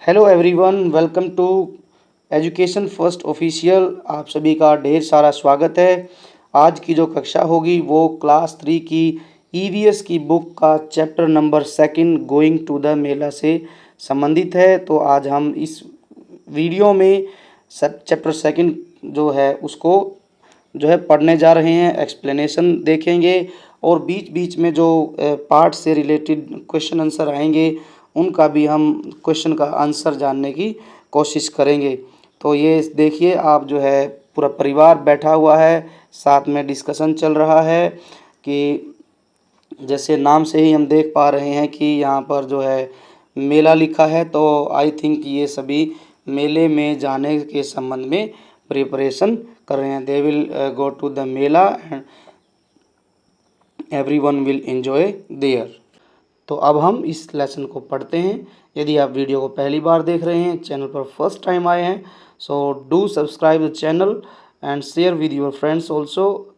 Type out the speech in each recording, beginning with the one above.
Hello everyone, welcome to education first official. आप सभी का ढेर सारा स्वागत है। आज की जो कक्षा होगी वो क्लास 3 की ईवीएस की बुक का chapter number 2 going to the mela से संबंधित है। तो आज हम इस वीडियो में चैप्टर 2 जो है उसको जो है पढ़ने जा रहे हैं, एक्सप्लेनेशन देखेंगे और बीच बीच में जो पार्ट से रिलेटेड क्वेश्चन आंसर आएंगे उनका भी हम क्वेश्चन का आंसर जानने की कोशिश करेंगे। तो ये देखिए, आप जो है पूरा परिवार बैठा हुआ है, साथ में डिस्कशन चल रहा है कि जैसे नाम से ही हम देख पा रहे हैं कि यहाँ पर जो है मेला लिखा है। तो आई थिंक ये सभी मेले में जाने के संबंध में प्रिपरेशन कर रहे हैं। They will go to the mela and everyone will enjoy there. तो अब हम इस लेसन को पढ़ते हैं। यदि आप वीडियो को पहली बार देख रहे हैं, चैनल पर फर्स्ट टाइम आए हैं, so do subscribe the channel and share with your friends also,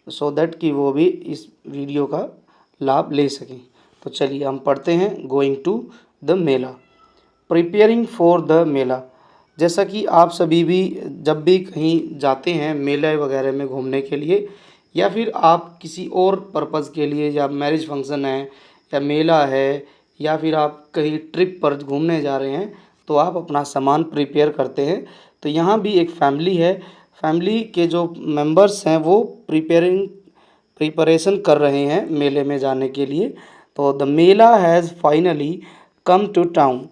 so that कि वो भी इस वीडियो का लाभ ले सकें। तो चलिए हम पढ़ते हैं। Going to the mela, preparing for the mela. जैसा कि आप सभी भी जब भी कहीं जाते हैं मेले वगैरह में घूमने के लिए, या फिर आप किसी और पर्पज़ के लिए, या मैरिज फंक्शन है या मेला है, या फिर आप कहीं ट्रिप पर घूमने जा रहे हैं, तो आप अपना सामान प्रिपेयर करते हैं। तो यहाँ भी एक फैमिली है, फैमिली के जो मेंबर्स हैं वो प्रिपरेशन कर रहे हैं मेले में जाने के लिए। तो the mela has finally come to town.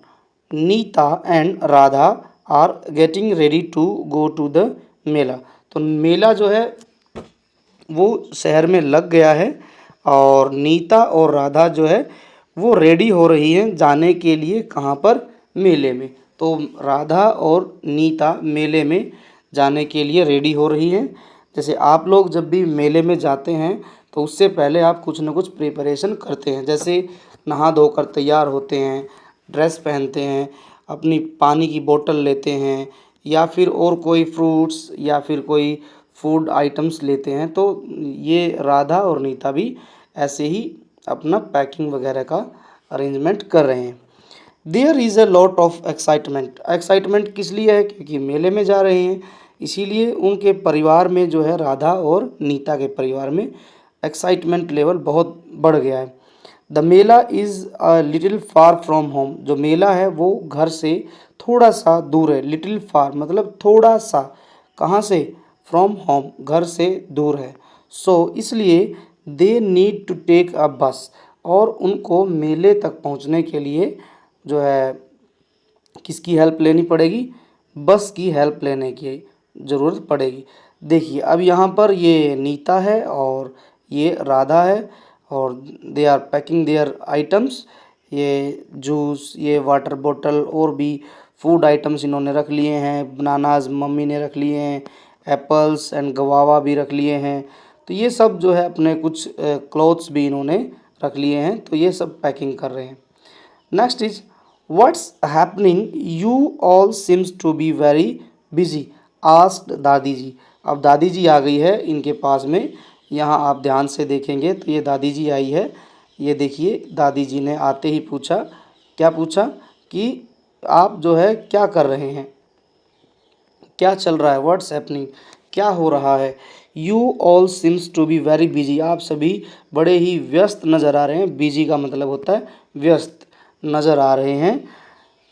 Nita and Radha are getting ready to go to the mela. तो मेला जो है वो शहर में लग गया है और नीता और राधा जो है वो रेडी हो रही हैं जाने के लिए। कहाँ पर? मेले में। तो राधा और नीता मेले में जाने के लिए रेडी हो रही हैं। जैसे आप लोग जब भी मेले में जाते हैं तो उससे पहले आप कुछ ना कुछ प्रिपरेशन करते हैं, जैसे नहा धोकर तैयार होते हैं, ड्रेस पहनते हैं, अपनी पानी की बोतल लेते हैं, या फिर और कोई फ्रूट्स या फिर कोई फूड आइटम्स लेते हैं। तो ये राधा और नीता भी ऐसे ही अपना पैकिंग वगैरह का अरेंजमेंट कर रहे हैं। There is a lot of excitement. Excitement किस लिए है? क्योंकि मेले में जा रहे हैं, इसीलिए उनके परिवार में जो है, राधा और नीता के परिवार में एक्साइटमेंट लेवल बहुत बढ़ गया है। The Mela is a little far from home. जो मेला है वो घर से थोड़ा सा दूर है। लिटिल फार मतलब थोड़ा सा। कहाँ से? फ्रॉम होम, घर से दूर है। सो इसलिए they need to take a bus. और उनको मेले तक पहुंचने के लिए जो है किसकी हेल्प लेनी पड़ेगी? बस की हेल्प लेने की ज़रूरत पड़ेगी। देखिए, अब यहाँ पर ये नीता है और ये राधा है और they are packing their items. ये जूस, ये वाटर बोतल और भी फूड आइटम्स इन्होंने रख लिए हैं। बनानाज मम्मी ने रख लिए हैं, एप्पल्स एंड गवावा भी रख लिए हैं। तो ये सब जो है अपने कुछ क्लॉथ्स भी इन्होंने रख लिए हैं। तो ये सब पैकिंग कर रहे हैं। Next is what's happening, you all seems to be very busy, asked Dadi ji. अब दादी जी आ गई है इनके पास में। यहाँ आप ध्यान से देखेंगे तो ये दादी जी आई है। ये देखिए, दादी जी ने आते ही पूछा, क्या पूछा कि आप जो है क्या कर रहे हैं, क्या चल रहा है, व्हाट्स हैपनिंग, क्या हो रहा है। You all seems to be very busy, आप सभी बड़े ही व्यस्त नज़र आ रहे हैं। बिजी का मतलब होता है व्यस्त नज़र आ रहे हैं।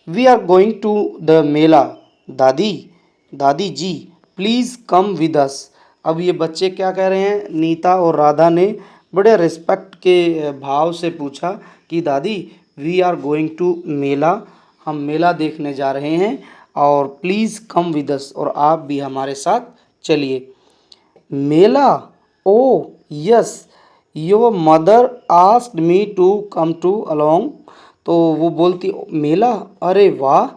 We are going to the mela, Dadi दादी जी प्लीज़ कम विद अस। अब ये बच्चे क्या कह रहे हैं? नीता और राधा ने बड़े रिस्पेक्ट के भाव से पूछा कि दादी वी आर गोइंग टू मेला, हम मेला देखने जा रहे हैं, और प्लीज़ कम विद अस, और आप भी हमारे साथ चलिए। Mela? Oh yes, your mother asked me to come to along. तो वो बोलती, मेला? अरे वाह,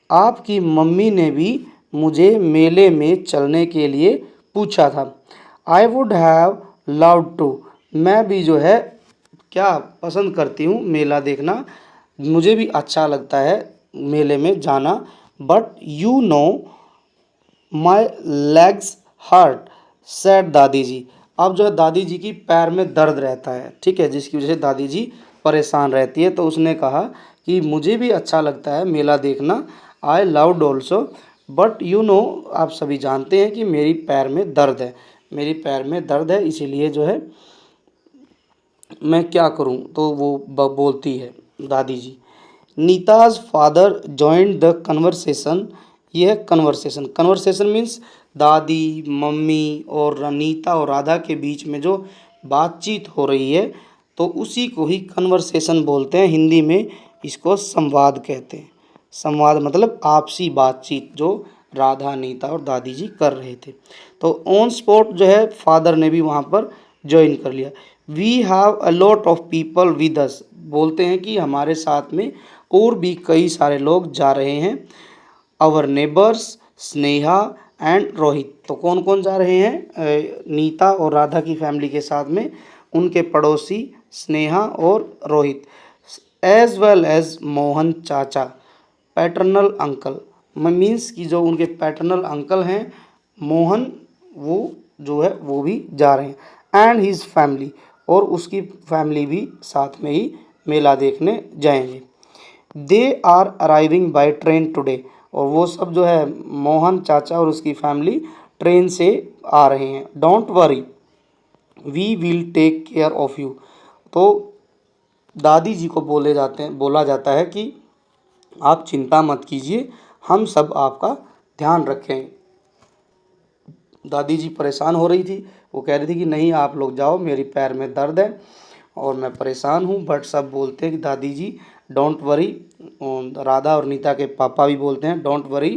आपकी मम्मी ने भी मुझे मेले में चलने के लिए पूछा था। I would have loved to, मैं भी जो है क्या पसंद करती हूँ मेला देखना, मुझे भी अच्छा लगता है मेले में जाना। But you know my legs hurt, said Dadi ji. अब जो है दादी जी की पैर में दर्द रहता है, ठीक है, जिसकी वजह से दादी जी परेशान रहती है। तो उसने कहा कि मुझे भी अच्छा लगता है मेला देखना, I loved also, but you no, आप सभी जानते हैं कि मेरी पैर में दर्द है, मेरी पैर में दर्द है, इसीलिए जो है मैं क्या करूं। तो वो बोलती है दादी जी। Nita's father joined the conversation. ये है कन्वर्सेशन। कन्वर्सेशन मीन्स दादी, मम्मी और नीता और राधा के बीच में जो बातचीत हो रही है, तो उसी को ही कन्वर्सेशन बोलते हैं। हिंदी में इसको संवाद कहते हैं। संवाद मतलब आपसी बातचीत जो राधा, नीता और दादी जी कर रहे थे। तो ऑन स्पॉट जो है फादर ने भी वहाँ पर ज्वाइन कर लिया। We have a lot of people with us. बोलते हैं कि हमारे साथ में और भी कई सारे लोग जा रहे हैं। Our neighbours Sneha and Rohit. तो कौन कौन जा रहे हैं? नीता और राधा की फैमिली के साथ में उनके पड़ोसी स्नेहा और Rohit, as well as Mohan chacha, paternal uncle. Means कि जो उनके पैटर्नल अंकल हैं मोहन, वो जो है वो भी जा रहे हैं। एंड हिज फैमिली, और उसकी फैमिली भी साथ में ही मेला देखने जाएंगे। They are arriving by train today. और वो सब जो है मोहन चाचा और उसकी फैमिली ट्रेन से आ रहे हैं। Don't worry, we will take care of you. तो दादी जी को बोला जाता है कि आप चिंता मत कीजिए, हम सब आपका ध्यान रखें। दादी जी परेशान हो रही थी, वो कह रही थी कि नहीं आप लोग जाओ, मेरी पैर में दर्द है और मैं परेशान हूँ। बट सब बोलते हैं कि दादी जी डोंट वरी। राधा और नीता के पापा भी बोलते हैं don't worry,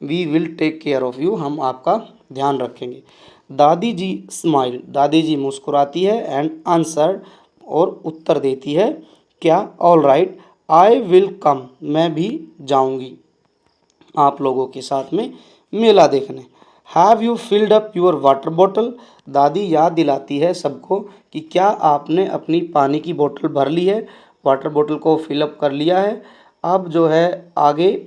we will take care of you, हम आपका ध्यान रखेंगे। दादी जी स्माइल। दादी जी मुस्कुराती है एंड आंसर, और उत्तर देती है क्या? All right, I will come, मैं भी जाऊंगी आप लोगों के साथ में मेला देखने। Have you filled up your water bottle. दादी याद दिलाती है सबको कि क्या आपने अपनी पानी की बोतल भर ली है, वाटर बॉटल को फिलअप कर लिया है। अब जो है आगे,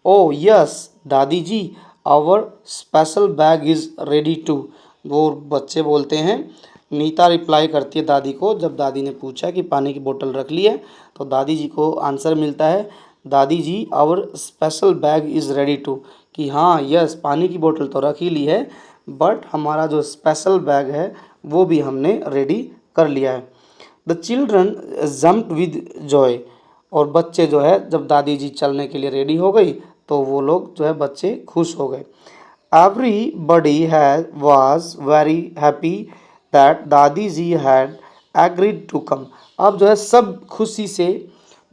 oh yes Dadi ji, our special bag is ready too. वो बच्चे बोलते हैं। नीता रिप्लाई करती है दादी को, जब दादी ने पूछा कि पानी की बोतल रख ली है, तो दादी जी को आंसर मिलता है Dadi ji our special bag is ready too, कि हाँ यस पानी की बोतल तो रख ही ली है, बट हमारा जो स्पेशल बैग है वो भी हमने रेडी कर लिया है। The children jumped with Joy. और बच्चे जो है जब दादी जी चलने के लिए रेडी हो गई तो वो लोग जो है बच्चे खुश हो गए। Everybody was very happy that दादी जी had agreed to come। अब जो है सब खुशी से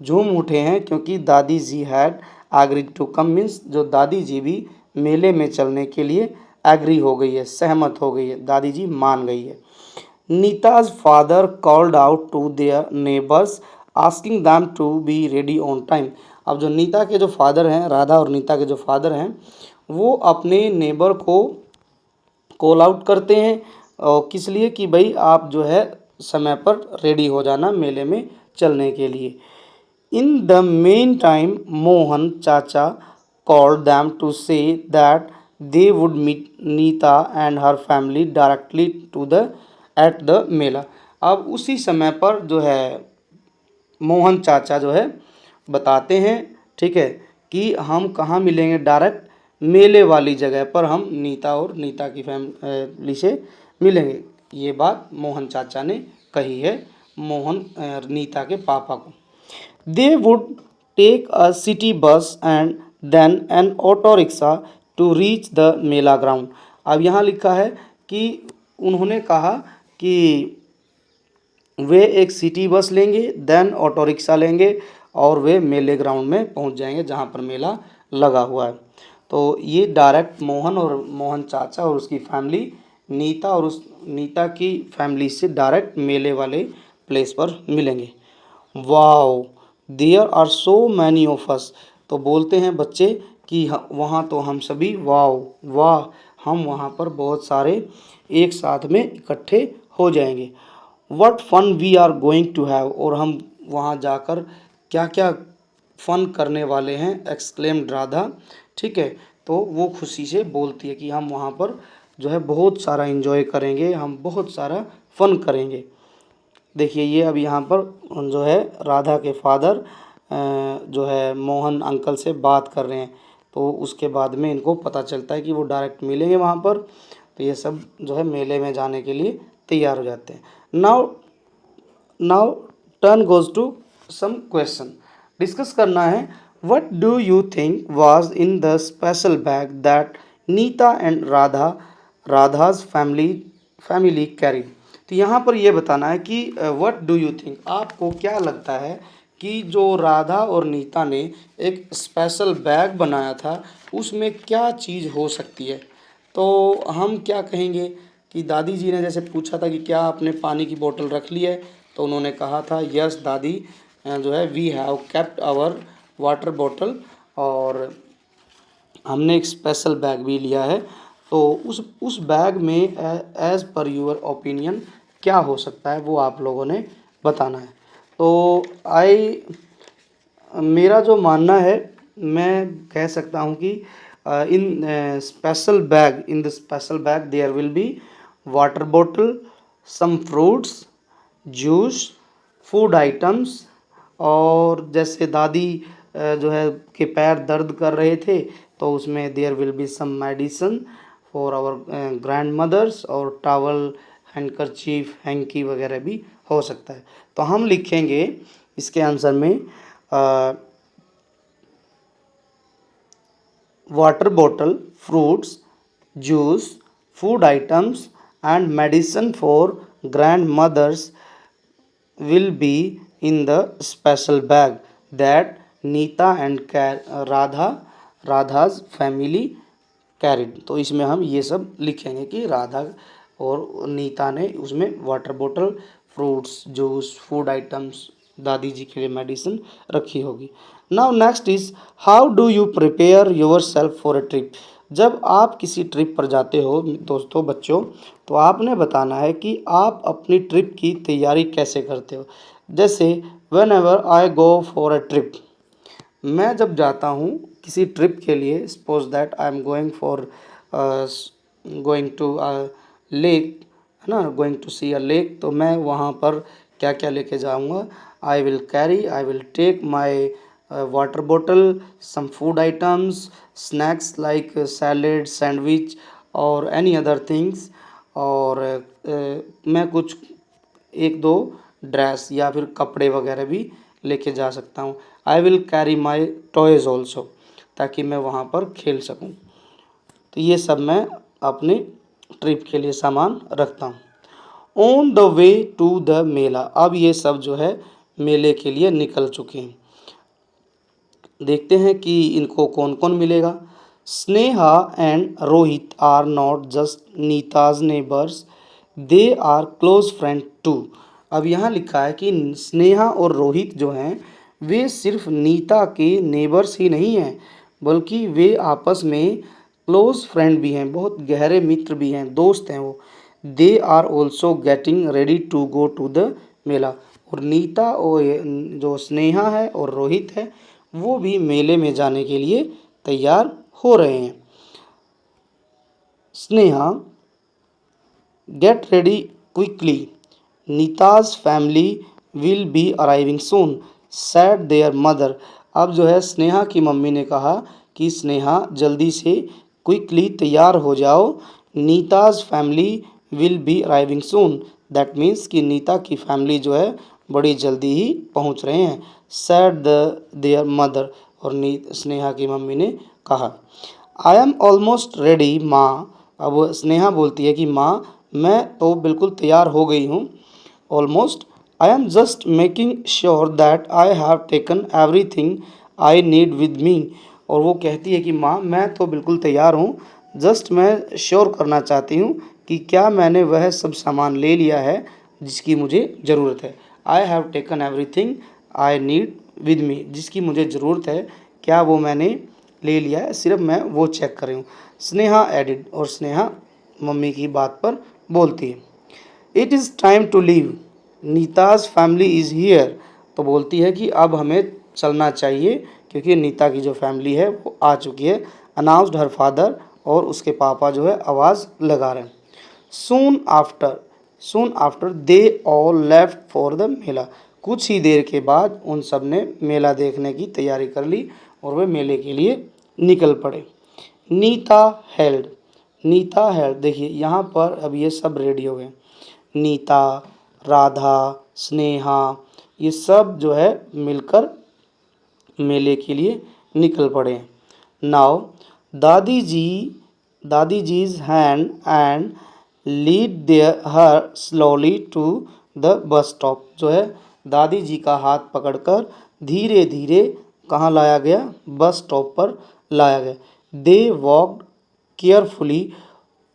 झूम उठे हैं क्योंकि दादी जी had agreed to come means जो दादी जी भी मेले में चलने के लिए एग्री हो गई है, सहमत हो गई है, दादी जी मान गई है। Nita's father called out to their neighbours asking them to be ready on time. अब जो नीता के जो फादर हैं, राधा और नीता के जो फादर हैं, वो अपने नेबर को कॉल आउट करते हैं, और किस लिए कि भाई आप जो है समय पर रेडी हो जाना मेले में चलने के लिए। In the mean time Mohan chacha called them to say that they would meet Nita and her family directly to the at the mela. अब उसी समय पर जो है मोहन चाचा जो है बताते हैं, ठीक है, कि हम कहाँ मिलेंगे, डायरेक्ट मेले वाली जगह पर हम नीता और नीता की फैमिली से मिलेंगे। ये बात मोहन चाचा ने कही है नीता के पापा को। They would take a city bus and then an auto rickshaw to reach the mela ground. अब यहाँ लिखा है कि उन्होंने कहा कि वे एक सिटी बस लेंगे, देन ऑटो रिक्शा लेंगे और वे मेले ग्राउंड में पहुंच जाएंगे जहां पर मेला लगा हुआ है। तो ये डायरेक्ट मोहन और मोहन चाचा और उसकी फैमिली नीता और उस नीता की फैमिली से डायरेक्ट मेले वाले प्लेस पर मिलेंगे। Wow, there are so many of us. तो बोलते हैं बच्चे कि वहाँ तो हम सभी, वाओ वाह, हम वहाँ पर बहुत सारे एक साथ में इकट्ठे हो जाएंगे। What fun we are going to have. और हम वहाँ जाकर क्या क्या फन करने वाले हैं, एक्सक्लेम्ड राधा। ठीक है, तो वो खुशी से बोलती है कि हम वहाँ पर जो है बहुत सारा एंजॉय करेंगे, हम बहुत सारा फन करेंगे। देखिए ये अब यहाँ पर जो है राधा के फादर जो है मोहन अंकल से बात कर रहे हैं। तो उसके बाद में इनको पता चलता है कि वो डायरेक्ट मिलेंगे वहाँ पर। तो ये सब जो है मेले में जाने के लिए तैयार हो जाते हैं। Now turn goes to some question. Discuss करना है, what do you think was in the special bag that Nita and Radha's family carry. तो यहाँ पर ये बताना है कि व्हाट डू यू थिंक, आपको क्या लगता है कि जो राधा और नीता ने एक स्पेशल बैग बनाया था उसमें क्या चीज़ हो सकती है। तो हम क्या कहेंगे कि दादी जी ने जैसे पूछा था कि क्या आपने पानी की बोतल रख ली है, तो उन्होंने कहा था यस दादी, जो है we have kept our water bottle, और हमने एक स्पेशल बैग भी लिया है। तो उस बैग में एज पर यूर ओपिनियन क्या हो सकता है वो आप लोगों ने बताना है। तो मेरा जो मानना है, मैं कह सकता हूँ कि in the special bag there will be water bottle, some fruits, juice, food items, और जैसे दादी जो है के पैर दर्द कर रहे थे तो उसमें there will be some medicine for our grandmothers, और टावल, हैंडकरचीफ, हैंकी वगैरह भी हो सकता है। तो हम लिखेंगे इसके आंसर में water bottle, fruits, juice, food items and medicine for grandmothers will be in the special bag that Nita and Radha's family carried। तो इसमें हम ये सब लिखेंगे कि राधा और नीता ने उसमें water bottle, fruits, juice, food items, दादी जी के लिए मेडिसिन रखी होगी। Now next is, how do you prepare your self for a trip. जब आप किसी ट्रिप पर जाते हो दोस्तों, बच्चों, तो आपने बताना है कि आप अपनी ट्रिप की तैयारी कैसे करते हो। जैसे whenever I go for a trip, मैं जब जाता हूँ किसी ट्रिप के लिए, suppose that I am going to lake, है ना, going to see a lake, तो मैं वहाँ पर क्या क्या लेके जाऊँगा। I will take my water bottle, some food items, snacks like salad, sandwich और एनी अदर थिंग्स, और मैं कुछ एक दो ड्रेस या फिर कपड़े वगैरह भी लेके जा सकता हूँ। I will carry my toys also, ताकि मैं वहाँ पर खेल सकूँ। तो ये सब मैं अपने ट्रिप के लिए सामान रखता हूँ। On the way to the mela, अब ये सब जो है मेले के लिए निकल चुके हैं। देखते हैं कि इनको कौन कौन मिलेगा। Sneha and Rohit are not just Nita's neighbours, they are close friend too. अब यहाँ लिखा है कि स्नेहा और रोहित जो हैं वे सिर्फ नीता के नेबर्स ही नहीं हैं, बल्कि वे आपस में क्लोज फ्रेंड भी हैं, बहुत गहरे मित्र भी हैं, दोस्त हैं वो। They are also getting ready to go to the mela, और नीता और जो स्नेहा है और रोहित है वो भी मेले में जाने के लिए तैयार हो रहे हैं। Sneha, get ready quickly, Nita's family will be arriving soon, said their mother. अब जो है स्नेहा की मम्मी ने कहा कि स्नेहा जल्दी से क्विकली तैयार हो जाओ, Nita's family will be arriving soon, that means कि नीता की फैमिली जो है बड़ी जल्दी ही पहुंच रहे हैं। सैड देयर मदर, और स्नेहा की मम्मी ने कहा। आई एम ऑलमोस्ट रेडी माँ। अब स्नेहा बोलती है कि माँ मैं तो बिल्कुल तैयार हो गई हूँ। Almost, I am just making sure that I have taken everything I need with me. और वो कहती है कि माँ मैं तो बिल्कुल तैयार हूँ, जस्ट मैं श्योर करना चाहती हूँ कि क्या मैंने वह सब सामान ले लिया है जिसकी मुझे ज़रूरत है। I have taken everything I need with me, जिसकी मुझे ज़रूरत है क्या वो मैंने ले लिया है, सिर्फ मैं वो चेक कर रही हूँ। स्नेहा एडिड, और स्नेहा मम्मी की बात पर बोलती है। It is time to leave, Nita's family is here. तो बोलती है कि अब हमें चलना चाहिए क्योंकि नीता की जो फैमिली है वो आ चुकी है। अनाउंस्ड हर फादर, और उसके पापा जो है आवाज़ लगा रहे हैं। Soon after they all left for the mela, कुछ ही देर के बाद उन सब ने मेला देखने की तैयारी कर ली और वे मेले के लिए निकल पड़े। नीता हेल्ड, नीता हेल्ड, देखिए यहाँ पर अब ये सब रेडी हो गए। नीता, राधा, स्नेहा, ये सब जो है मिलकर मेले के लिए निकल पड़े। Now Dadi ji, Dadi ji's hand and lead their her slowly to the bus stop, जो है दादी जी का हाथ पकड़कर धीरे धीरे कहाँ लाया गया, बस स्टॉप पर लाया गया। They walked carefully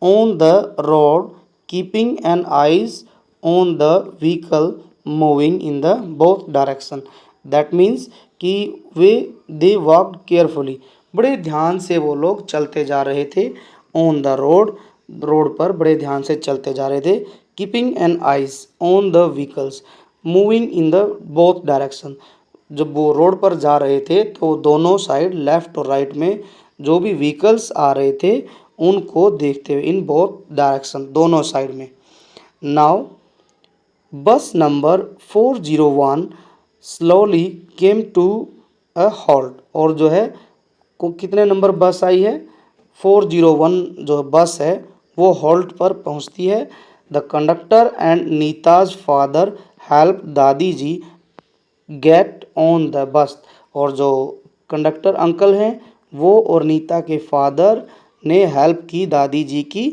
on the road keeping an eyes on the vehicle moving in the both direction. That means कि वे दे वॉकड केयरफुली, बड़े ध्यान से वो लोग चलते जा रहे थे। ऑन द रोड, रोड पर बड़े ध्यान से चलते जा रहे थे। Keeping an eyes on the vehicles moving in the both direction, जब वो रोड पर जा रहे थे तो दोनों साइड लेफ्ट और राइट में जो भी व्हीकल्स आ रहे थे उनको देखते हुए, इन बोथ डायरेक्शन, दोनों साइड में। Now bus number 401 slowly came to a halt, और जो है कितने नंबर बस आई है, 401 जो बस है वो हॉल्ट पर पहुंचती है। The conductor and Nita's father help Dadi ji get on the bus, और जो कंडक्टर अंकल हैं वो और नीता के फादर ने हेल्प की दादी जी की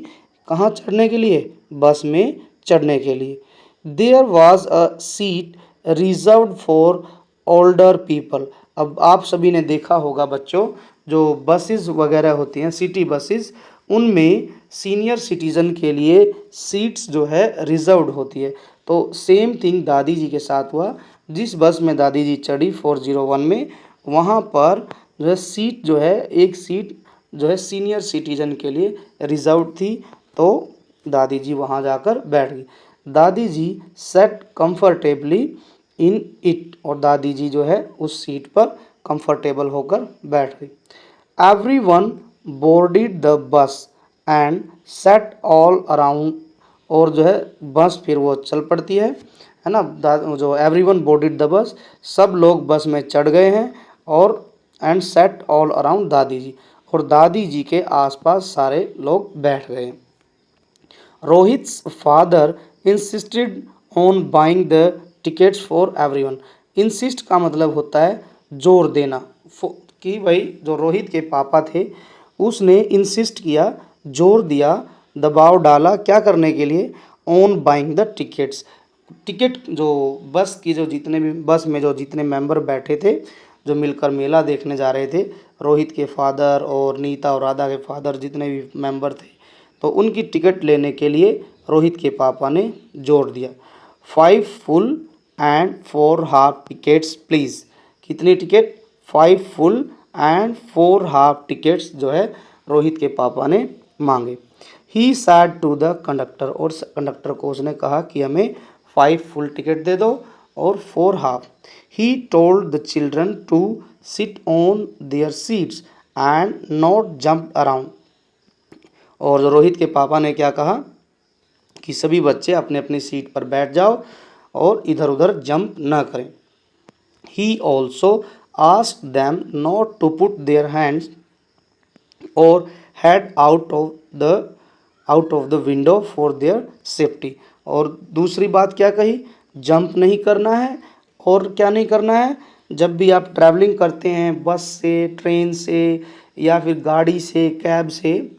कहाँ चढ़ने के लिए, बस में चढ़ने के लिए। There was a seat reserved for older people. अब आप सभी ने देखा होगा बच्चों, जो बसेस वगैरह होती हैं सिटी बसेस, उनमें सीनियर सिटीज़न के लिए सीट्स जो है रिजर्व्ड होती है। तो सेम थिंग दादी जी के साथ हुआ। जिस बस में दादी जी चढ़ी 401 में, वहाँ पर जो है सीट जो है, एक सीट जो है सीनियर सिटीजन के लिए रिजर्व थी, तो दादी जी वहाँ जाकर बैठ गई। दादी जी सेट कंफर्टेबली इन इट, और दादी जी जो है उस सीट पर कंफर्टेबल होकर बैठ गई। Every one boarded the bus and set all around, और जो है बस फिर वो चल पड़ती है ना। जो every one boarded the bus, सब लोग बस में चढ़ गए हैं, और एंड सेट ऑल अराउंड दादी जी, और दादी जी के आसपास सारे लोग बैठ गए। Rohit's father insisted on buying the tickets for everyone. Insist का मतलब होता है जोर देना, कि भाई जो रोहित के पापा थे उसने इंसिस्ट किया, जोर दिया, दबाव डाला, क्या करने के लिए, on buying the tickets. Ticket जो बस की जो जितने भी बस में जो जितने मेंबर बैठे थे, जो मिलकर मेला देखने जा रहे थे, रोहित के फादर और नीता और राधा के फादर जितने भी मेंबर थे, तो उनकी टिकट लेने के लिए रोहित के पापा ने जोर दिया। 5 full and 4 half tickets please. कितनी ticket, 5 full and 4 half tickets जो है रोहित के पापा ने मांगे। He said to the conductor, और कंडक्टर को उसने कहा कि हमें 5 फुल टिकट दे दो और 4 half. He told the children to sit on their seats and not jump around, और रोहित के पापा ने क्या कहा कि सभी बच्चे अपने अपनी सीट पर बैठ जाओ और इधर उधर जंप ना करें। He also asked them not to put their hands और head out of the window for their safety, और दूसरी बात क्या कही, जंप नहीं करना है, और क्या नहीं करना है, जब भी आप ट्रैवलिंग करते हैं बस से, ट्रेन से या फिर गाड़ी से, कैब से,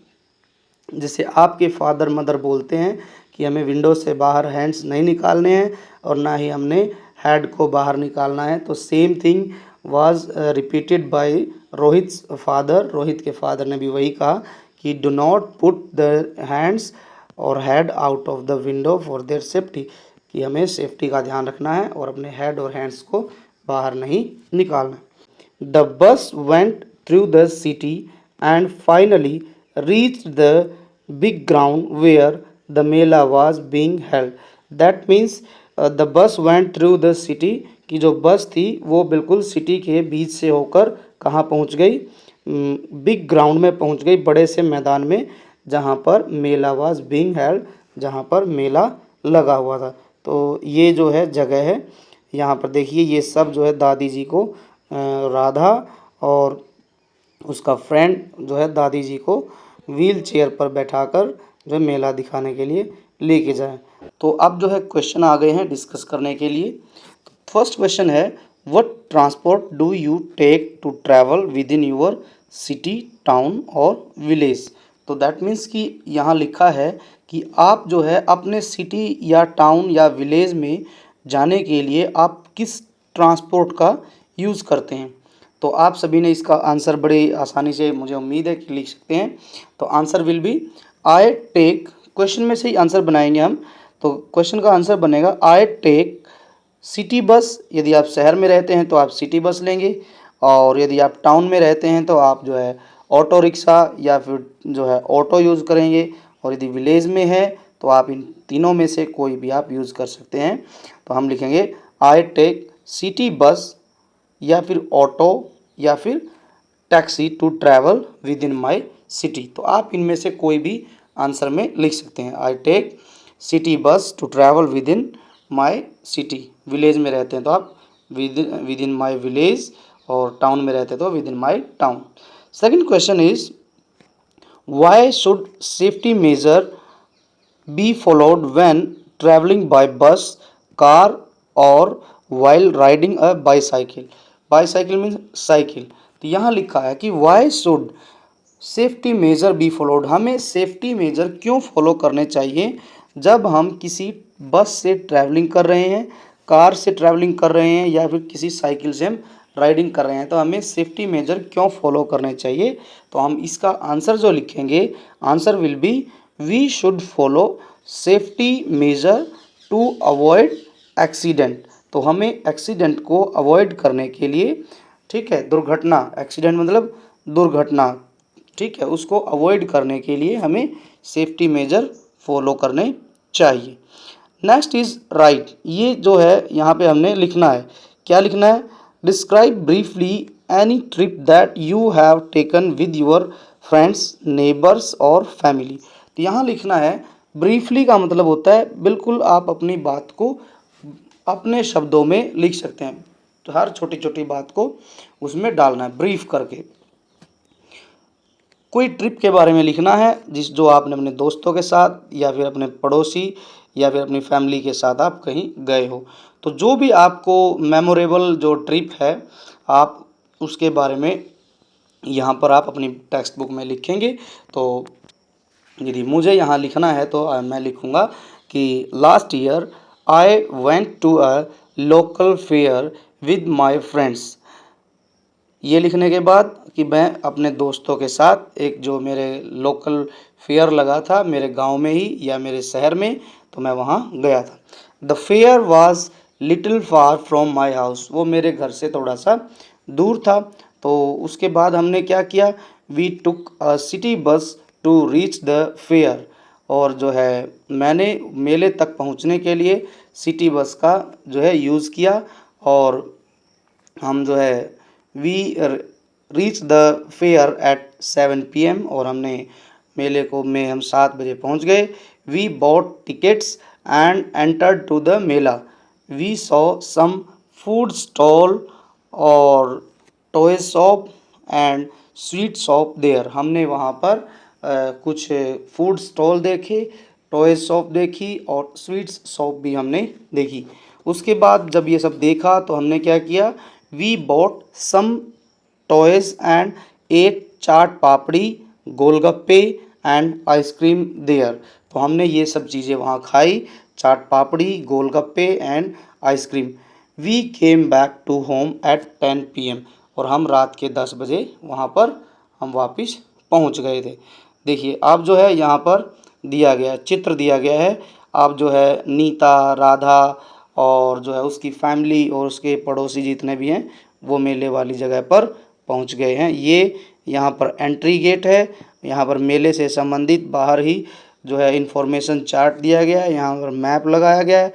जैसे आपके फादर मदर बोलते हैं कि हमें विंडो से बाहर हैंड्स नहीं निकालने हैं और ना ही हमने हेड को बाहर निकालना है, तो same thing was repeated by Rohit's father. Rohit के फादर ने भी वही कहा कि do not put the hands और head out of the window for their safety, कि हमें सेफ्टी का ध्यान रखना है और अपने हेड और हैंड्स को बाहर नहीं निकालना। The bus went through the city and finally reached the big ground where the mela was being held. That means the bus went through the city, कि जो बस थी वो बिल्कुल सिटी के बीच से होकर कहाँ पहुँच गई, बिग ग्राउंड में पहुँच गई, बड़े से मैदान में, जहाँ पर मेला वाज बीइंग हेल्ड, जहाँ पर मेला लगा हुआ था। तो ये जो है जगह है, यहाँ पर देखिए ये सब जो है दादी जी को राधा और उसका फ्रेंड जो है दादी जी को व्हील चेयर पर बैठाकर जो है मेला दिखाने के लिए लेके जाए। तो अब जो है क्वेश्चन आ गए हैं डिस्कस करने के लिए। फर्स्ट क्वेश्चन है, what transport do you take to travel within your city, town और विलेज। तो दैट मीन्स कि यहाँ लिखा है कि आप जो है अपने सिटी या टाउन या विलेज में जाने के लिए आप किस ट्रांसपोर्ट का यूज़ करते हैं। तो आप सभी ने इसका आंसर बड़ी आसानी से मुझे उम्मीद है कि लिख सकते हैं। तो answer will be I take, question में से ही आंसर बनाएंगे हम। तो क्वेश्चन का आंसर बनेगा आई टेक सिटी बस। यदि आप शहर में रहते हैं तो आप सिटी बस लेंगे, और यदि आप टाउन में रहते हैं तो आप जो है ऑटो रिक्शा या फिर जो है ऑटो यूज़ करेंगे, और यदि विलेज में है तो आप इन तीनों में से कोई भी आप यूज़ कर सकते हैं। तो हम लिखेंगे आई टेक सिटी बस या फिर ऑटो या फिर taxi to travel within my city. तो आप इनमें से कोई भी आंसर में लिख सकते हैं। I take city bus to travel within my city. Village में रहते हैं तो आप विद इन माई विलेज, और टाउन में रहते हैं तो within my town. Second question is, why should safety measure be followed when traveling by bus, car or while riding a bicycle। Bicycle means cycle. तो यहाँ लिखा है कि Y should safety major be followed, हमें safety major क्यों follow करने चाहिए जब हम किसी बस से ट्रैवलिंग कर रहे हैं, कार से ट्रैवलिंग कर रहे हैं या फिर किसी साइकिल से हम राइडिंग कर रहे हैं। तो हमें सेफ्टी मेजर क्यों फॉलो करने चाहिए। तो हम इसका आंसर जो लिखेंगे, answer will be we should follow safety measure to avoid accident. तो हमें एक्सीडेंट को अवॉइड करने के लिए, ठीक है, दुर्घटना, एक्सीडेंट मतलब दुर्घटना, ठीक है, उसको अवॉइड करने के लिए हमें सेफ्टी मेजर फॉलो करने चाहिए। नेक्स्ट इज राइट, ये जो है यहाँ पे हमने लिखना है, क्या लिखना है, describe briefly any trip that you have taken with your friends, neighbours और फैमिली। तो यहाँ लिखना है, ब्रीफली का मतलब होता है बिल्कुल आप अपनी बात को अपने शब्दों में लिख सकते हैं। तो हर छोटी छोटी बात को उसमें डालना है ब्रीफ करके। कोई ट्रिप के बारे में लिखना है जिस जो आपने अपने दोस्तों के साथ या फिर अपने पड़ोसी या फिर अपनी फैमिली के साथ आप कहीं गए हो। तो जो भी आपको मेमोरेबल जो ट्रिप है, आप उसके बारे में यहाँ पर आप अपनी टेक्स्ट बुक में लिखेंगे। तो यदि मुझे यहाँ लिखना है तो मैं लिखूँगा कि last year I went to a local fair with my friends. ये लिखने के बाद कि मैं अपने दोस्तों के साथ एक जो मेरे लोकल फेयर लगा था मेरे गांव में ही या मेरे शहर में, तो मैं वहाँ गया था। The fair was little far from my house, वो मेरे घर से थोड़ा सा दूर था। तो उसके बाद हमने क्या किया, we took a city bus to reach the fair, और जो है मैंने मेले तक पहुँचने के लिए सिटी बस का जो है यूज़ किया, और हम जो है we reach the fair at 7 PM, और हमने मेले को में हम 7 बजे पहुंच गए। We bought tickets and entered to the mela. We saw some food stall और toy shop and sweet shop there. हमने वहाँ पर कुछ फूड स्टॉल देखे, टॉय शॉप देखी और स्वीट्स शॉप भी हमने देखी। उसके बाद जब ये सब देखा तो हमने क्या किया, we bought some toys and ate chaat papdi, golgappe and ice cream there. तो हमने ये सब चीज़ें वहाँ खाई, chaat papdi, golgappe and ice cream. We came back to home at 10 PM, और हम रात के 10 बजे वहाँ पर हम वापस पहुँच गए थे। देखिए आप जो है यहाँ पर दिया गया चित्र दिया गया है, आप जो है नीता, राधा और जो है उसकी फैमिली और उसके पड़ोसी जितने भी हैं वो मेले वाली जगह पर पहुंच गए हैं। ये यहाँ पर एंट्री गेट है, यहाँ पर मेले से संबंधित बाहर ही जो है इन्फॉर्मेशन चार्ट दिया गया है, यहाँ पर मैप लगाया गया है,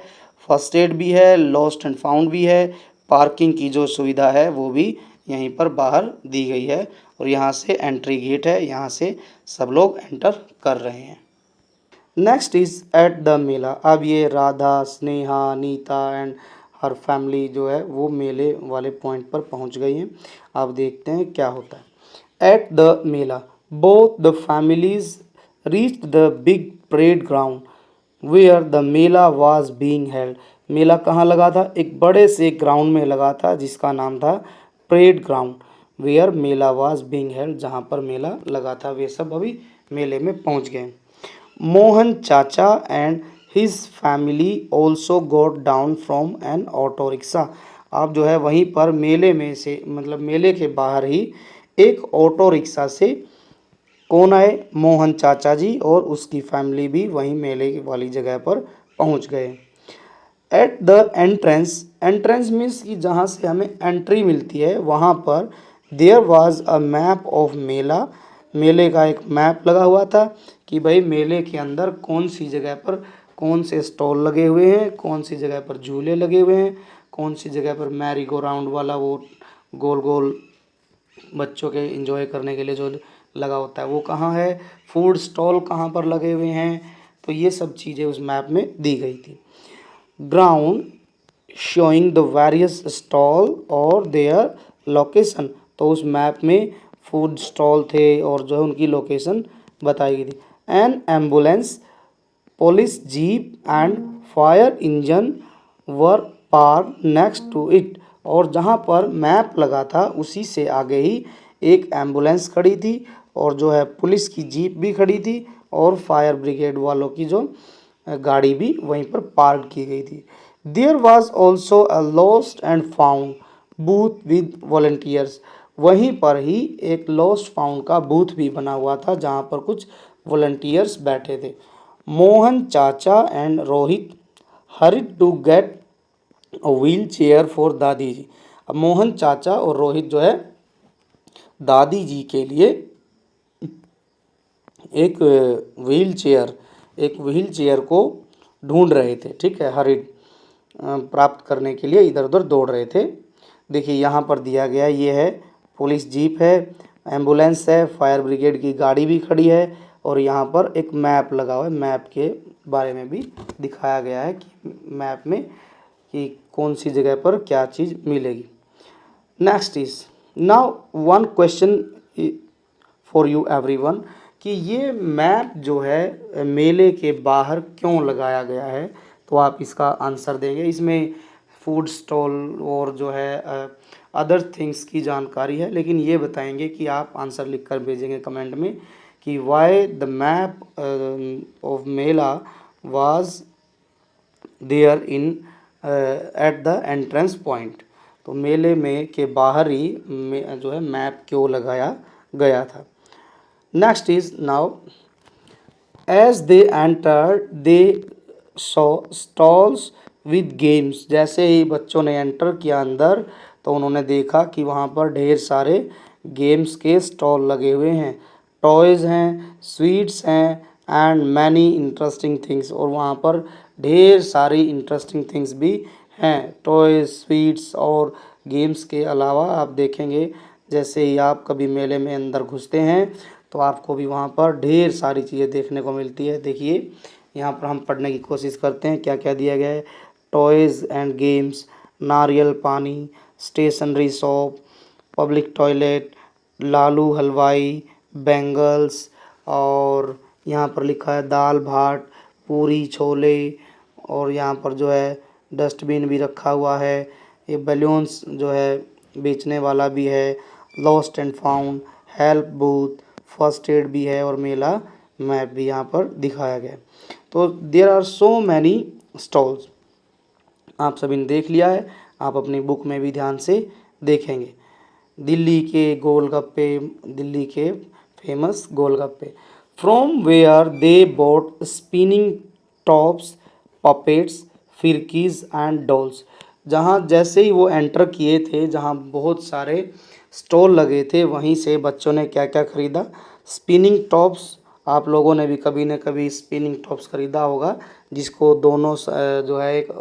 फर्स्ट एड भी है, लॉस्ट एंड फाउंड भी है, पार्किंग की जो सुविधा है वो भी यहीं पर बाहर दी गई है, और यहाँ से एंट्री गेट है, यहाँ से सब लोग एंटर कर रहे हैं। Next is at the mela. अब ये Radha, Sneha, Nita and her family जो है वो मेले वाले पॉइंट पर पहुंच गई है। अब देखते हैं क्या होता है। At the mela both the families reach the big parade ground where the mela was being held. मेला कहाँ लगा था? एक बड़े से ग्राउंड में लगा था जिसका नाम था parade ground. Where mela was being held, जहाँ पर मेला लगा था। वे सब अभी मेले में पहुँच गए। Mohan chacha and his family also got down from an auto rickshaw. आप जो है वहीं पर मेले में से मतलब मेले के बाहर ही एक ऑटो रिक्शा से कौन आए? मोहन चाचा जी और उसकी फैमिली भी वहीं मेले वाली जगह पर पहुंच गए। At the entrance, entrance means कि जहाँ से हमें एंट्री मिलती है वहाँ पर there was a map of mela. मेले का एक मैप लगा हुआ था कि भाई मेले के अंदर कौन सी जगह पर कौन से स्टॉल लगे हुए हैं, कौन सी जगह पर झूले लगे हुए हैं, कौन सी जगह पर मैरी गो राउंड वाला वो गोल गोल बच्चों के एंजॉय करने के लिए जो लगा होता है वो कहाँ है, फूड स्टॉल कहाँ पर लगे हुए हैं। तो ये सब चीज़ें उस मैप में दी गई थी। Ground showing the various stall और देयर लोकेशन, तो उस मैप में फूड स्टॉल थे और जो है उनकी लोकेशन बताई गई थी। An ambulance, police jeep and fire engine were park next to it, और जहाँ पर मैप लगा था उसी से आगे ही एक एम्बुलेंस खड़ी थी और जो है पुलिस की जीप भी खड़ी थी और फायर ब्रिगेड वालों की जो गाड़ी भी वहीं पर पार्क की गई थी। There was also a lost and found booth with volunteers, वहीं पर ही एक लॉस्ट फाउंड का बूथ भी बना हुआ था जहाँ पर कुछ वॉलंटियर्स बैठे थे। Mohan chacha and Rohit hurried to get a wheelchair for dadi ji. अब मोहन चाचा और रोहित जो है दादी जी के लिए एक व्हील चेयर को ढूंढ रहे थे। ठीक है, हरिड प्राप्त करने के लिए इधर उधर दौड़ रहे थे। देखिए यहाँ पर दिया गया ये है पुलिस जीप है, एम्बुलेंस है, फायर ब्रिगेड की गाड़ी भी खड़ी है और यहाँ पर एक मैप लगा हुआ है। मैप के बारे में भी दिखाया गया है कि मैप में कि कौन सी जगह पर क्या चीज़ मिलेगी। Next is now one question for you everyone कि ये मैप जो है मेले के बाहर क्यों लगाया गया है, तो आप इसका आंसर देंगे। इसमें फूड स्टॉल और जो है अदर थिंग्स की जानकारी है, लेकिन ये बताएंगे कि आप आंसर लिख कर भेजेंगे कमेंट में कि why the map of mela was there in at the entrance point. तो मेले में के बाहर ही जो है मैप क्यों लगाया गया था। Next is now as they enter they saw stalls with games, जैसे ही बच्चों ने एंटर किया अंदर तो उन्होंने देखा कि वहाँ पर ढेर सारे गेम्स के स्टॉल लगे हुए हैं, टॉयज़ हैं, स्वीट्स हैं एंड मैनी इंटरेस्टिंग थिंग्स, और वहाँ पर ढेर सारी इंटरेस्टिंग थिंग्स भी हैं। टॉयज़, स्वीट्स और गेम्स के अलावा आप देखेंगे जैसे ही आप कभी मेले में अंदर घुसते हैं तो आपको भी वहाँ पर ढेर सारी चीज़ें देखने को मिलती है। देखिए यहाँ पर हम पढ़ने की कोशिश करते हैं क्या क्या दिया गया है। टॉयज़ एंड गेम्स, नारियल पानी, stationery shop, public toilet, Lalu Halwai, bangles, और यहाँ पर लिखा है दाल भात, पूरी छोले, और यहाँ पर जो है डस्टबिन भी रखा हुआ है। ये बैलून्स जो है बेचने वाला भी है, lost and found, help booth, first aid भी है और मेला मैप भी यहाँ पर दिखाया गया है। तो there are so many stalls, आप सभी ने देख लिया है, आप अपनी बुक में भी ध्यान से देखेंगे। दिल्ली के गोलगप्पे, दिल्ली के famous golgappe, from where they bought spinning tops, puppets, firkis and dolls, जहाँ जैसे ही वो एंटर किए थे जहाँ बहुत सारे स्टॉल लगे थे वहीं से बच्चों ने क्या क्या खरीदा। स्पिनिंग टॉप्स, आप लोगों ने भी कभी न कभी स्पिनिंग टॉप्स खरीदा होगा, जिसको दोनों जो है एक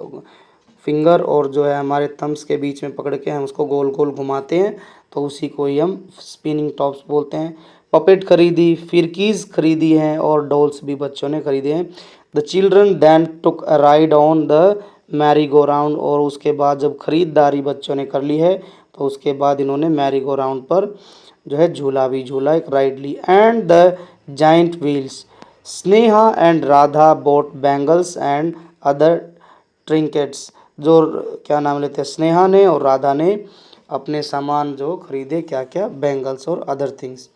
फिंगर और जो है हमारे थम्स के बीच में पकड़ के हम उसको गोल गोल घुमाते हैं, तो उसी को ही हम स्पिनिंग टॉप्स बोलते हैं। पपेट खरीदी, फिरकीज़ खरीदी हैं और डॉल्स भी बच्चों ने खरीदे हैं। The children then took a ride on the merry go round, और उसके बाद जब ख़रीदारी बच्चों ने कर ली है तो उसके बाद इन्होंने मैरी गो राउंड पर जो है झूला भी झूला, एक राइड ली। And the giant wheels, Sneha and Radha bought bangles and other trinkets. जो क्या नाम लेते हैं, स्नेहा ने और राधा ने अपने सामान जो खरीदे, क्या क्या, बैंगल्स और अदर थिंग्स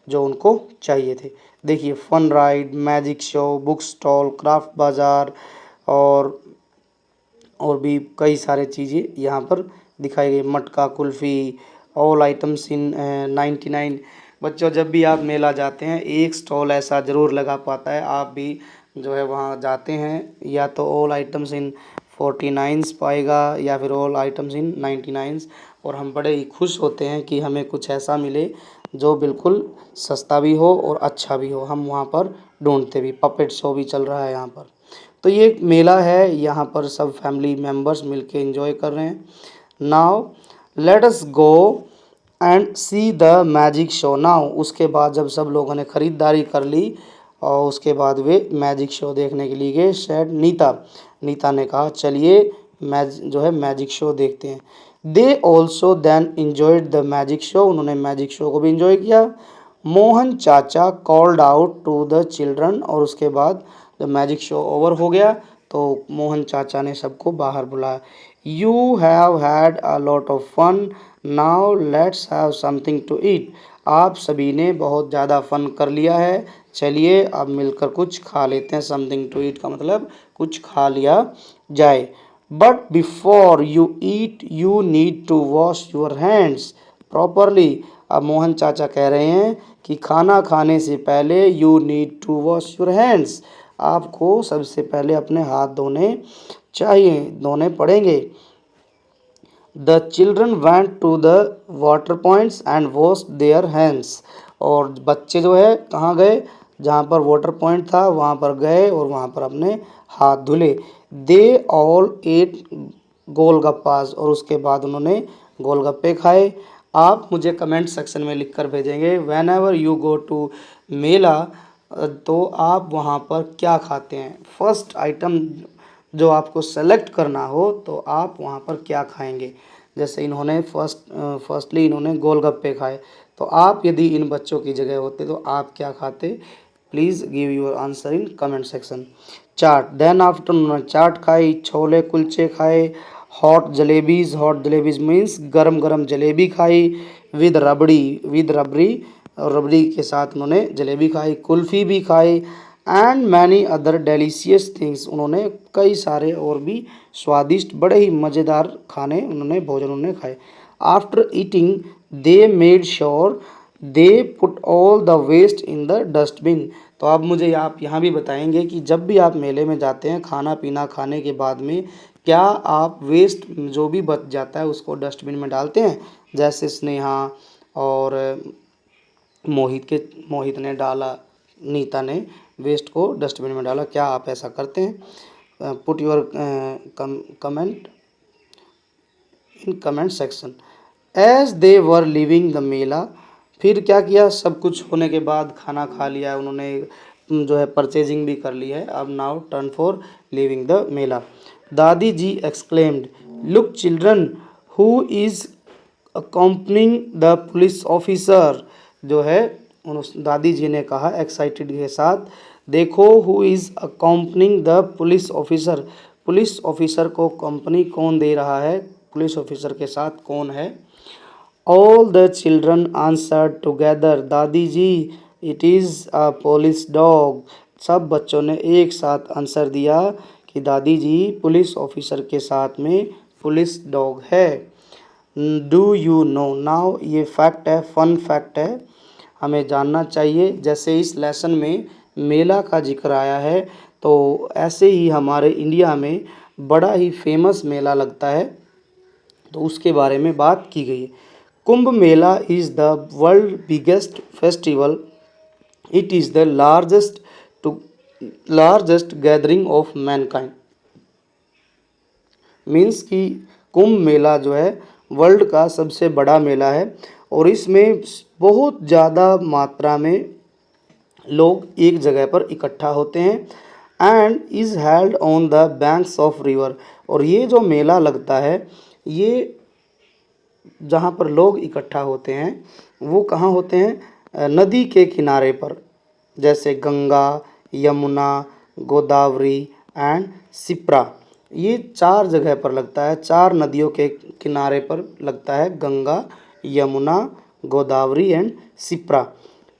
जो उनको चाहिए थे। देखिए, fun ride, magic show, book stall, craft बाज़ार और भी कई सारे चीज़ें यहाँ पर दिखाई गई। मटका कुल्फ़ी, ऑल आइटम्स इन 99। बच्चों, जब भी आप मेला जाते हैं एक स्टॉल ऐसा ज़रूर लगा पाता है, आप भी जो है वहाँ जाते हैं या तो ऑल आइटम्स इन 49 पाएगा या फिर ऑल आइटम्स इन 99। और हम बड़े ही खुश होते हैं कि हमें कुछ ऐसा मिले जो बिल्कुल सस्ता भी हो और अच्छा भी हो। हम वहाँ पर ढूंढते भी, पपेट शो भी चल रहा है यहाँ पर। तो ये एक मेला है, यहाँ पर सब फैमिली मेम्बर्स मिलके एंजॉय कर रहे हैं। Now let us go and see the magic show now. उसके बाद जब सब लोगों ने ख़रीदारी कर ली और उसके बाद वे मैजिक शो देखने के लिए गए। सेड नीता, नीता ने कहा चलिए मैजिक शो देखते हैं। They also then enjoyed the magic show, उन्होंने मैजिक शो को भी इंजॉय किया। Mohan chacha called out to the children, और उसके बाद जब मैजिक शो ओवर हो गया तो मोहन चाचा ने सबको बाहर बुलाया। You have had a lot of fun, now let's have something to eat. आप सभी ने बहुत ज़्यादा फन कर लिया है, चलिए अब मिलकर कुछ खा लेते हैं। समथिंग टू ईट का मतलब कुछ खा लिया जाए। But before you eat you need to wash your hands properly. अब मोहन चाचा कह रहे हैं कि खाना खाने से पहले you need to wash your hands, आपको सबसे पहले अपने हाथ धोने चाहिए, धोने पड़ेंगे। The children went to the water points and wash their hands, और बच्चे जो है कहाँ गए, जहाँ पर वाटर पॉइंट था वहाँ पर गए और वहाँ पर अपने हाथ धुले। दे ऑल एट गोलगप्पास, और उसके बाद उन्होंने गोलगप्पे खाए। आप मुझे कमेंट सेक्शन में लिख कर भेजेंगे whenever you go to mela, तो आप वहाँ पर क्या खाते हैं। फर्स्ट आइटम जो आपको सेलेक्ट करना हो तो आप वहाँ पर क्या खाएंगे। जैसे इन्होंने फर्स्टली इन्होंने गोलगप्पे खाए, तो आप यदि इन बच्चों की जगह होते तो आप क्या खाते। Please give your answer in comment section. Chaat, then after उन्होंने चाट खाई, छोले कुलचे खाए, हॉट जलेबीज़ मीन्स गरम गरम जलेबी खाई, विद रबड़ी, और रबड़ी के साथ उन्होंने जलेबी खाई, कुल्फ़ी भी खाई, and many other delicious things, उन्होंने कई सारे और भी स्वादिष्ट बड़े ही मज़ेदार खाने भोजन उन्होंने खाए। After eating they made sure they put all the waste in the dustbin. तो अब मुझे आप यहाँ भी बताएंगे कि जब भी आप मेले में जाते हैं खाना पीना खाने के बाद में क्या आप वेस्ट जो भी बच जाता है उसको डस्टबिन में डालते हैं। जैसे स्नेहा और मोहित ने डाला, नीता ने वेस्ट को डस्टबिन में डाला, क्या आप ऐसा करते हैं। Put your comment in comment section. As they were leaving the mela, फिर क्या किया, सब कुछ होने के बाद खाना खा लिया उन्होंने, जो है परचेजिंग भी कर ली है। अब now turn for leaving the mela. दादी जी exclaimed, look children who is accompanying the police officer, जो है दादी जी ने कहा एक्साइटेड के साथ, देखो who is accompanying the police officer, police officer को कंपनी कौन दे रहा है, पुलिस ऑफिसर के साथ कौन है। All the children answer together, दादी जी it is a police dog, सब बच्चों ने एक साथ आंसर दिया कि दादी जी पुलिस ऑफिसर के साथ में पुलिस डॉग है। डू यू नो, नाउ ये फैक्ट है, फन फैक्ट है, हमें जानना चाहिए। जैसे इस लेसन में मेला का जिक्र आया है तो ऐसे ही हमारे इंडिया में बड़ा ही फेमस मेला लगता है, तो उसके बारे में बात की गई है। Kumbh Mela is the world biggest festival, it is the largest gathering of mankind, means कि कुंभ मेला जो है वर्ल्ड का सबसे बड़ा मेला है और इसमें बहुत ज़्यादा मात्रा में लोग एक जगह पर इकट्ठा होते हैं। And is held on the banks of river, और ये जो मेला लगता है ये जहाँ पर लोग इकट्ठा होते हैं वो कहाँ होते हैं, नदी के किनारे पर, जैसे गंगा, यमुना, गोदावरी एंड शिप्रा। ये 4 जगह पर लगता है, 4 नदियों के किनारे पर लगता है, Ganga, Yamuna, Godavari and Shipra.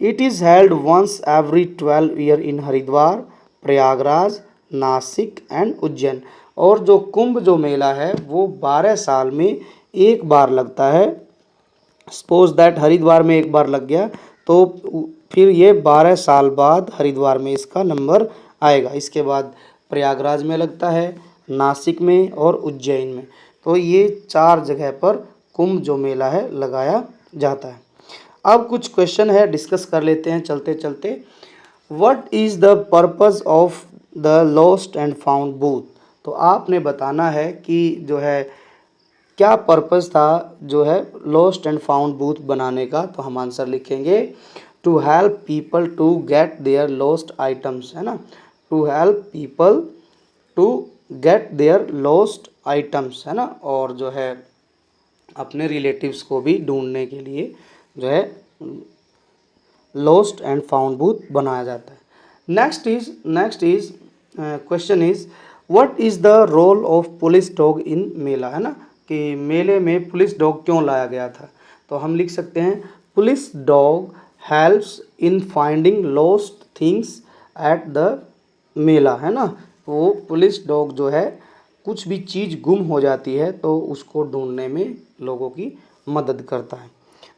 It is held once every 12 year in Haridwar, Prayagraj, Nashik and Ujjain. और जो कुंभ जो मेला है वो 12 साल में एक बार लगता है। सपोज दैट हरिद्वार में एक बार लग गया तो फिर ये 12 साल बाद हरिद्वार में इसका नंबर आएगा। इसके बाद प्रयागराज में लगता है, नासिक में और उज्जैन में। तो ये 4 जगह पर कुंभ जो मेला है लगाया जाता है। अब कुछ क्वेश्चन है डिस्कस कर लेते हैं चलते चलते। What is the purpose of the lost and found booth. तो आपने बताना है कि जो है क्या पर्पस था जो है लॉस्ट एंड फाउंड बूथ बनाने का। तो हम आंसर लिखेंगे to help people to get their lost items, है ना, to help people to get their lost items, है ना, और जो है अपने रिलेटिव्स को भी ढूंढने के लिए जो है लॉस्ट एंड फाउंड बूथ बनाया जाता है। Next is question is what is the role of police dog in mela, है ना, कि मेले में पुलिस डॉग क्यों लाया गया था। तो हम लिख सकते हैं police dog helps in finding lost things at the mela, है ना। वो पुलिस डॉग जो है कुछ भी चीज़ गुम हो जाती है तो उसको ढूंढने में लोगों की मदद करता है।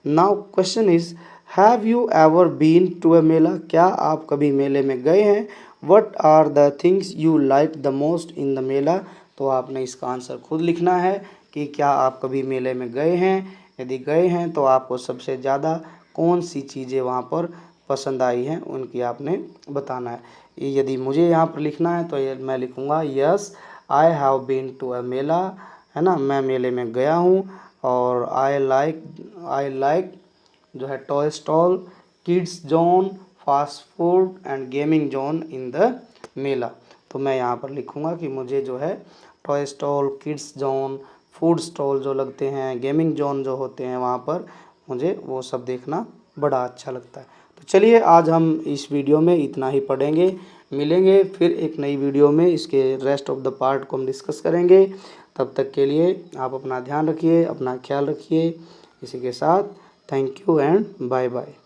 Now question is have you ever been to a mela. क्या आप कभी मेले में गए हैं। What are the things you like the most in the mela. तो आपने इसका आंसर खुद लिखना है कि क्या आप कभी मेले में गए हैं। यदि गए हैं तो आपको सबसे ज़्यादा कौन सी चीज़ें वहाँ पर पसंद आई हैं उनकी आपने बताना है। यदि मुझे यहाँ पर लिखना है तो ये मैं लिखूँगा yes I have been to a mela, है ना, मैं मेले में गया हूँ। और आई लाइक जो है toy stall, kids zone, fast food and gaming zone in the mela. तो मैं यहाँ पर लिखूँगा कि मुझे जो है toy stall, kids zone, food stall जो लगते हैं, गेमिंग जोन जो होते हैं वहाँ पर मुझे वो सब देखना बड़ा अच्छा लगता है। तो चलिए आज हम इस वीडियो में इतना ही पढ़ेंगे। मिलेंगे फिर एक नई वीडियो में, इसके रेस्ट ऑफ द पार्ट को हम डिस्कस करेंगे। तब तक के लिए आप अपना ध्यान रखिए, अपना ख्याल रखिए। इसी के साथ thank you and bye bye.